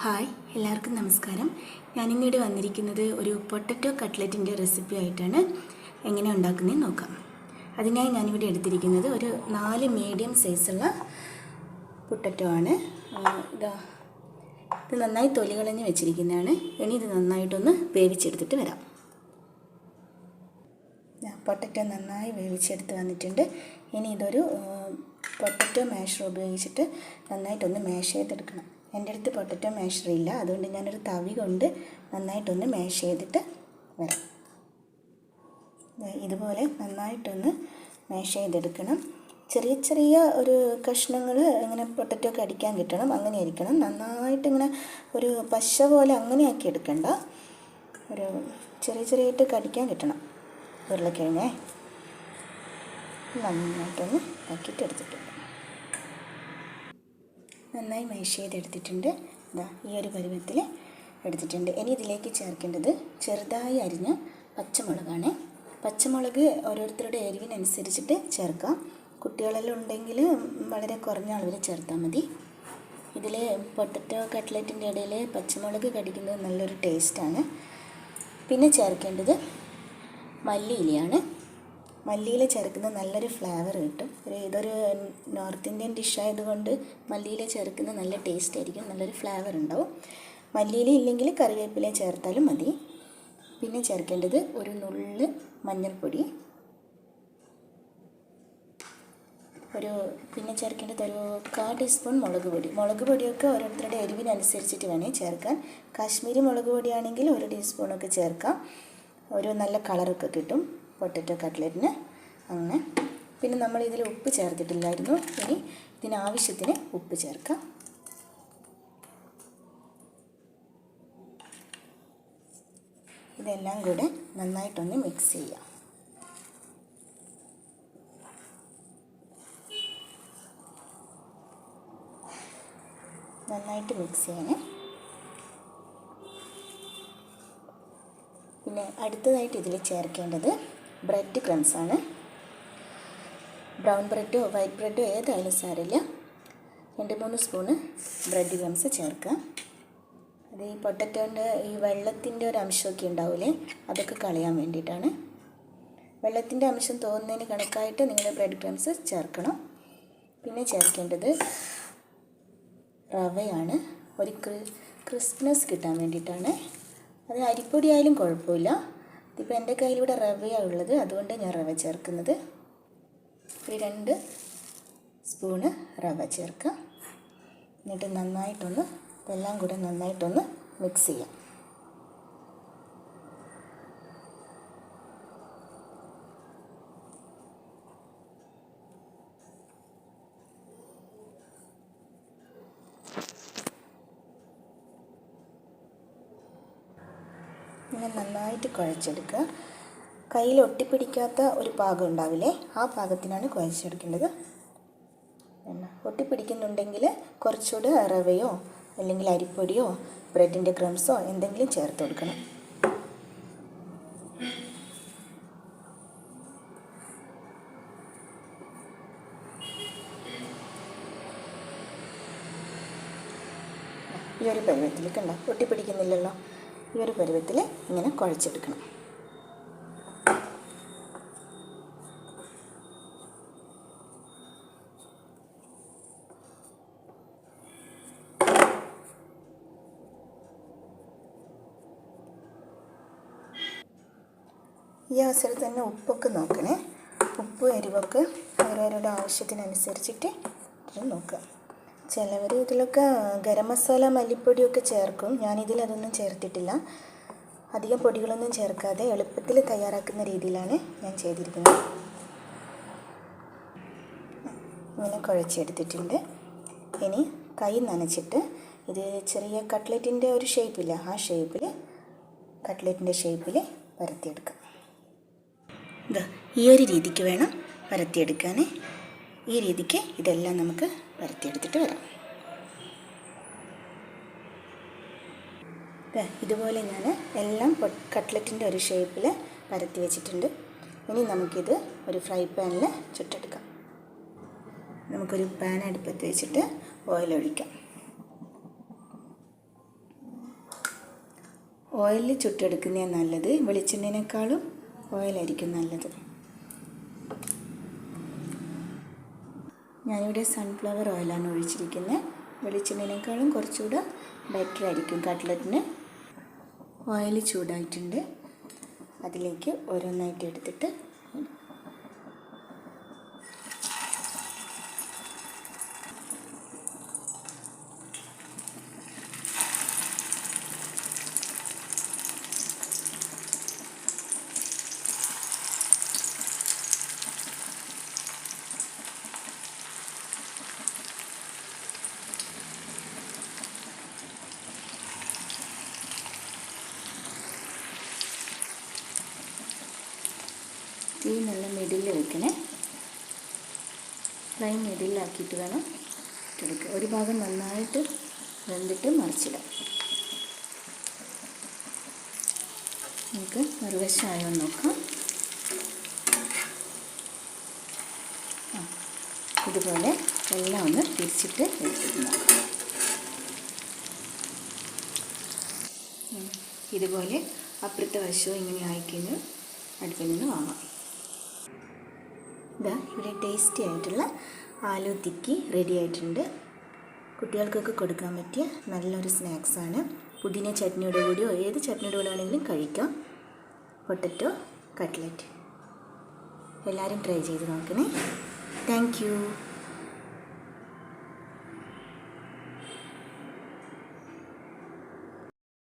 Hi എല്ലാവർക്കും നമസ്കാരം. ഞാനിന്നിവിടെ വന്നിരിക്കുന്നത് ഒരു പൊട്ടറ്റോ കട്ട്ലറ്റിൻ്റെ റെസിപ്പി ആയിട്ടാണ്. എങ്ങനെ ഉണ്ടാക്കുന്നതെന്ന് നോക്കാം. അതിനായി ഞാനിവിടെ എടുത്തിരിക്കുന്നത് ഒരു 4 മീഡിയം സൈസുള്ള പൊട്ടറ്റോ ആണ്. ഇത് നന്നായി തൊലി കളഞ്ഞ് വെച്ചിരിക്കുന്നതാണ്. ഇനി ഇത് നന്നായിട്ടൊന്ന് വേവിച്ചെടുത്തിട്ട് വരാം. പൊട്ടറ്റോ നന്നായി വേവിച്ചെടുത്ത് വന്നിട്ടുണ്ട്. ഇനി ഇതൊരു പൊട്ടറ്റോ മാഷർ ഉപയോഗിച്ചിട്ട് നന്നായിട്ടൊന്ന് മാഷ് ചെയ്തെടുക്കണം. എൻ്റെ അടുത്ത് പൊട്ടറ്റോ മാഷർ ഇല്ല, അതുകൊണ്ട് ഞാനൊരു തവി കൊണ്ട് നന്നായിട്ടൊന്ന് മാഷ് ചെയ്തിട്ട് വരാം. ഇതുപോലെ നന്നായിട്ടൊന്ന് മാഷ് ചെയ്തെടുക്കണം. ചെറിയ ചെറിയ ഒരു കഷ്ണങ്ങൾ ഇങ്ങനെ പൊട്ടറ്റോ ഒക്കെ അടിക്കാൻ കിട്ടണം, അങ്ങനെ ആയിരിക്കണം. നന്നായിട്ട് ഇങ്ങനെ ഒരു പശ പോലെ അങ്ങനെ ആക്കി എടുക്കണ്ട, ഒരു ചെറിയ ചെറിയായിട്ട് കടിക്കാൻ കിട്ടണം. ഉരുളക്കിഴങ്ങേ നന്നായിട്ടൊന്ന് ആക്കിയിട്ട് എടുത്തിട്ടുണ്ട്. നന്നായി മാഷ് ചെയ്തെടുത്തിട്ടുണ്ട്. ഈ ഒരു പരുവത്തിൽ എടുത്തിട്ടുണ്ട്. ഇനി ഇതിലേക്ക് ചേർക്കേണ്ടത് ചെറുതായി അരിഞ്ഞ പച്ചമുളകാണ്. പച്ചമുളക് ഓരോരുത്തരുടെ എരിവിനനുസരിച്ചിട്ട് ചേർക്കാം. കുട്ടികളെല്ലാം ഉണ്ടെങ്കിൽ വളരെ കുറഞ്ഞ അളവിൽ ചേർത്താൽ മതി. ഇതിൽ പൊട്ടറ്റോ കട്ട്ലറ്റിൻ്റെ ഇടയിൽ പച്ചമുളക് കടിക്കുന്നത് നല്ലൊരു ടേസ്റ്റാണ്. പിന്നെ ചേർക്കേണ്ടത് മല്ലിയിലയാണ്. മല്ലിയില ചേർക്കുന്നത് നല്ലൊരു ഫ്ലേവർ കിട്ടും. ഇതൊരു നോർത്ത് ഇന്ത്യൻ ഡിഷായതുകൊണ്ട് മല്ലിയില ചേർക്കുന്നത് നല്ല ടേസ്റ്റ് ആയിരിക്കും, നല്ലൊരു ഫ്ലേവർ ഉണ്ടാവും. മല്ലിയില ഇല്ലെങ്കിൽ കറിവേപ്പില ചേർത്താലും മതി. പിന്നെ ചേർക്കേണ്ടത് ഒരു നുള്ള് മഞ്ഞൾപ്പൊടി, പിന്നെ ചേർക്കേണ്ടത് ഒരു 1/4 ടീസ്പൂൺ മുളക് പൊടി. മുളക് പൊടിയൊക്കെ ഓരോരുത്തരുടെ എരിവിനനുസരിച്ചിട്ട് വേണേൽ ചേർക്കാൻ. കാശ്മീരി മുളക് പൊടിയാണെങ്കിൽ 1 ടീസ്പൂണൊക്കെ ചേർക്കാം. ഒരു നല്ല കളറൊക്കെ കിട്ടും പൊട്ടറ്റോ കട്ട്ലറ്റിന്. അങ്ങനെ പിന്നെ നമ്മൾ ഇതിൽ ഉപ്പ് ചേർത്തിട്ടില്ലായിരുന്നു. ഇനി ഇതിനാവശ്യത്തിന് ഉപ്പ് ചേർക്കാം. ഇതെല്ലാം കൂടെ നന്നായിട്ടൊന്ന് മിക്സ് ചെയ്യാം. നന്നായിട്ട് മിക്സ് ചെയ്യണേ. പിന്നെ അടുത്തതായിട്ട് ഇതിൽ ചേർക്കേണ്ടത് ബ്രെഡ് ക്രംസ് ആണ്. ബ്രൗൺ ബ്രെഡോ വൈറ്റ് ബ്രെഡോ ഏതായാലും സാരമില്ല. 2-3 സ്പൂണ് ബ്രെഡ് ക്രംസ് ചേർക്കുക. അത് ഈ പൊട്ടറ്റോൻ്റെ ഈ വെള്ളത്തിൻ്റെ ഒരു അംശമൊക്കെ ഉണ്ടാവില്ലേ, അതൊക്കെ കളയാൻ വേണ്ടിയിട്ടാണ്. വെള്ളത്തിൻ്റെ അംശം തോന്നുന്നതിന് കണക്കായിട്ട് നിങ്ങൾ ബ്രെഡ് ക്രംസ് ചേർക്കണം. പിന്നെ ചേർക്കേണ്ടത് റവയാണ്. ഒരു ക്രിസ്പിനെസ് കിട്ടാൻ വേണ്ടിയിട്ടാണ്. അത് അരിപ്പൊടി ആയാലും കുഴപ്പമില്ല. ഇതിപ്പോൾ എൻ്റെ കയ്യിലിവിടെ റവയാണ് ഉള്ളത്, അതുകൊണ്ട് ഞാൻ റവ ചേർക്കുന്നത്. ഒരു 2 സ്പൂണ് റവ ചേർക്കുക. എന്നിട്ട് നന്നായിട്ടൊന്ന് ഇതെല്ലാം കൂടെ നന്നായിട്ടൊന്ന് മിക്സ് ചെയ്യാം. ഇങ്ങനെ നന്നായിട്ട് കുഴച്ചെടുക്കുക. കയ്യിൽ ഒട്ടിപ്പിടിക്കാത്ത ഒരു പാകം ഉണ്ടാവില്ലേ, ആ പാകത്തിനാണ് കുഴച്ചെടുക്കേണ്ടത്. ഒട്ടിപ്പിടിക്കുന്നുണ്ടെങ്കിൽ കുറച്ചുകൂടെ റവയോ അല്ലെങ്കിൽ അരിപ്പൊടിയോ ബ്രെഡിൻ്റെ ക്രംസോ എന്തെങ്കിലും ചേർത്ത് കൊടുക്കണം. ഈ ഒരു പരുവത്തിൽ കണ്ടോ, ഒട്ടിപ്പിടിക്കുന്നില്ലല്ലോ. ഈ ഒരു പരുവത്തിൽ ഇങ്ങനെ കുഴച്ചെടുക്കണം. ഈ അവസരത്തിൽ തന്നെ ഉപ്പൊക്കെ നോക്കണേ. ഉപ്പ് എരിവൊക്കെ ഓരോരുടെ ആവശ്യത്തിനനുസരിച്ചിട്ട് നോക്കുക. ചിലവർ ഇതിലൊക്കെ ഗരം മസാല മല്ലിപ്പൊടിയൊക്കെ ചേർക്കും. ഞാനിതിലതൊന്നും ചേർത്തിട്ടില്ല. അധികം പൊടികളൊന്നും ചേർക്കാതെ എളുപ്പത്തിൽ തയ്യാറാക്കുന്ന രീതിയിലാണ് ഞാൻ ചെയ്തിരിക്കുന്നത്. ഇങ്ങനെ കുഴച്ചെടുത്തിട്ടുണ്ട്. ഇനി കൈ നനച്ചിട്ട് ഇത് ചെറിയ കട്ട്ലറ്റിൻ്റെ ഒരു ഷേപ്പില്ല, ആ ഷേപ്പിൽ കട്ട്ലറ്റിൻ്റെ ഷേപ്പിൽ പരത്തിയെടുക്കാം. ഈ ഒരു രീതിക്ക് വേണം പരത്തിയെടുക്കാൻ. ഈ രീതിക്ക് ഇതെല്ലാം നമുക്ക് പരത്തിയെടുത്തിട്ട് വരാം. ഇതുപോലെ ഞാൻ എല്ലാം കട്ട്ലറ്റിൻ്റെ ഒരു ഷേപ്പിൽ പരത്തി വെച്ചിട്ടുണ്ട്. ഇനി നമുക്കിത് ഒരു ഫ്രൈ പാനിൽ ചുട്ടെടുക്കാം. നമുക്കൊരു പാൻ അടുപ്പത്ത് വെച്ചിട്ട് ഓയിൽ ഒഴിക്കാം. ഓയിലിൽ ചുട്ടെടുക്കുന്നതാണ് നല്ലത്. വെളിച്ചെണ്ണേനേക്കാളും ഓയിലായിരിക്കും നല്ലത്. ഞാനിവിടെ സൺഫ്ലവർ ഓയിലാണ് ഒഴിച്ചിരിക്കുന്നത്. വെളിച്ചെണ്ണേനേക്കാളും കുറച്ചുകൂടെ ബെറ്റർ ആയിരിക്കും കട്ട്ലറ്റിന്. ഓയിൽ ചൂടായിട്ടുണ്ട്. അതിലേക്ക് ഓരോന്നായിട്ട് എടുത്തിട്ട് തീ നല്ല മിഡിലിൽ വെക്കണേ. ഫ്ലെയിം മിഡിലാക്കിയിട്ട് വേണം ഇട്ടെടുക്കുക. ഒരു ഭാഗം നന്നായിട്ട് വെന്തിട്ട് മറിച്ചിടാം. നമുക്ക് മറുവശമായോ നോക്കാം. ഇതുപോലെ എല്ലാം ഒന്ന് തിരിച്ചിട്ട് എടുത്തിട്ട് നോക്കാം. ഇതുപോലെ അപ്പുറത്തെ വശവും ഇങ്ങനെ ആയിക്കഴിഞ്ഞ് അടുപ്പിൽ നിന്ന് വാങ്ങാം. ഇതാ ഇവിടെ ടേസ്റ്റി ആയിട്ടുള്ള ആലു തിക്കി റെഡി ആയിട്ടുണ്ട്. കുട്ടികൾക്കൊക്കെ കൊടുക്കാൻ പറ്റിയ നല്ലൊരു സ്നാക്സാണ്. പുതിന ചട്നിയുടെ കൂടെയോ ഏത് ചട്നിയുടെ കൂടെ ആണെങ്കിലും കഴിക്കാം. പൊട്ടറ്റോ കട്ട്ലറ്റ് എല്ലാവരും ട്രൈ ചെയ്ത് നോക്കണേ. Thank you.